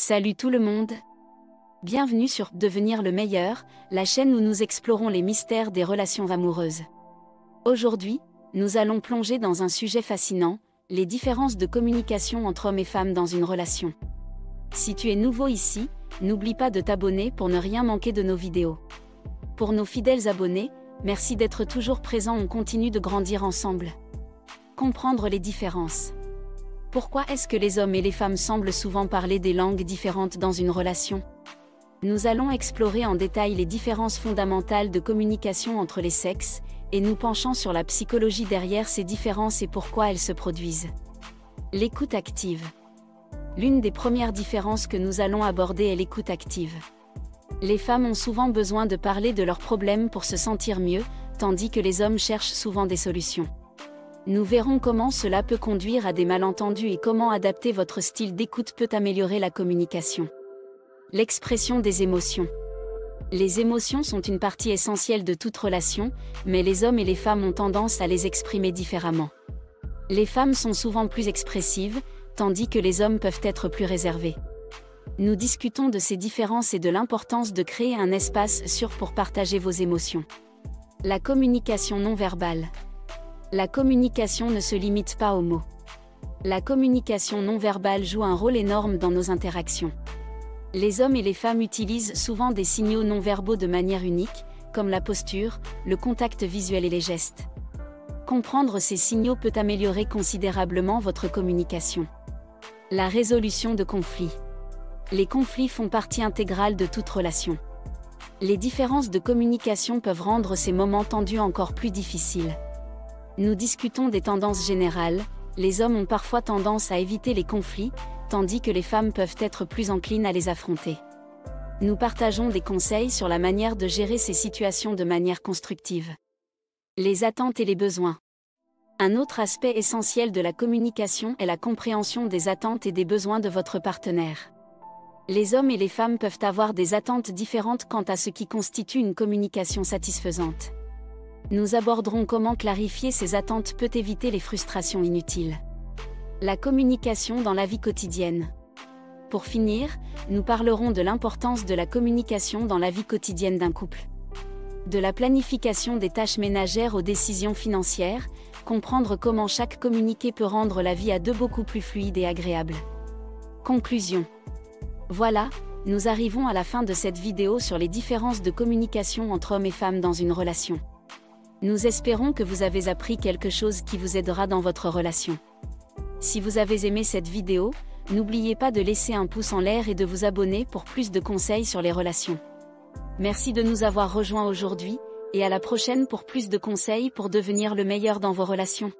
Salut tout le monde! Bienvenue sur Devenir le meilleur, la chaîne où nous explorons les mystères des relations amoureuses. Aujourd'hui, nous allons plonger dans un sujet fascinant, les différences de communication entre hommes et femmes dans une relation. Si tu es nouveau ici, n'oublie pas de t'abonner pour ne rien manquer de nos vidéos. Pour nos fidèles abonnés, merci d'être toujours présents, on continue de grandir ensemble. Comprendre les différences. Pourquoi est-ce que les hommes et les femmes semblent souvent parler des langues différentes dans une relation? Nous allons explorer en détail les différences fondamentales de communication entre les sexes, et nous penchons sur la psychologie derrière ces différences et pourquoi elles se produisent. L'écoute active. L'une des premières différences que nous allons aborder est l'écoute active. Les femmes ont souvent besoin de parler de leurs problèmes pour se sentir mieux, tandis que les hommes cherchent souvent des solutions. Nous verrons comment cela peut conduire à des malentendus et comment adapter votre style d'écoute peut améliorer la communication. L'expression des émotions. Les émotions sont une partie essentielle de toute relation, mais les hommes et les femmes ont tendance à les exprimer différemment. Les femmes sont souvent plus expressives, tandis que les hommes peuvent être plus réservés. Nous discutons de ces différences et de l'importance de créer un espace sûr pour partager vos émotions. La communication non verbale. La communication ne se limite pas aux mots. La communication non verbale joue un rôle énorme dans nos interactions. Les hommes et les femmes utilisent souvent des signaux non verbaux de manière unique, comme la posture, le contact visuel et les gestes. Comprendre ces signaux peut améliorer considérablement votre communication. La résolution de conflits. Les conflits font partie intégrale de toute relation. Les différences de communication peuvent rendre ces moments tendus encore plus difficiles. Nous discutons des tendances générales, les hommes ont parfois tendance à éviter les conflits, tandis que les femmes peuvent être plus enclines à les affronter. Nous partageons des conseils sur la manière de gérer ces situations de manière constructive. Les attentes et les besoins. Un autre aspect essentiel de la communication est la compréhension des attentes et des besoins de votre partenaire. Les hommes et les femmes peuvent avoir des attentes différentes quant à ce qui constitue une communication satisfaisante. Nous aborderons comment clarifier ces attentes peut éviter les frustrations inutiles. La communication dans la vie quotidienne. Pour finir, nous parlerons de l'importance de la communication dans la vie quotidienne d'un couple. De la planification des tâches ménagères aux décisions financières, comprendre comment chaque communiqué peut rendre la vie à deux beaucoup plus fluide et agréable. Conclusion. Voilà, nous arrivons à la fin de cette vidéo sur les différences de communication entre hommes et femmes dans une relation. Nous espérons que vous avez appris quelque chose qui vous aidera dans votre relation. Si vous avez aimé cette vidéo, n'oubliez pas de laisser un pouce en l'air et de vous abonner pour plus de conseils sur les relations. Merci de nous avoir rejoints aujourd'hui, et à la prochaine pour plus de conseils pour devenir le meilleur dans vos relations.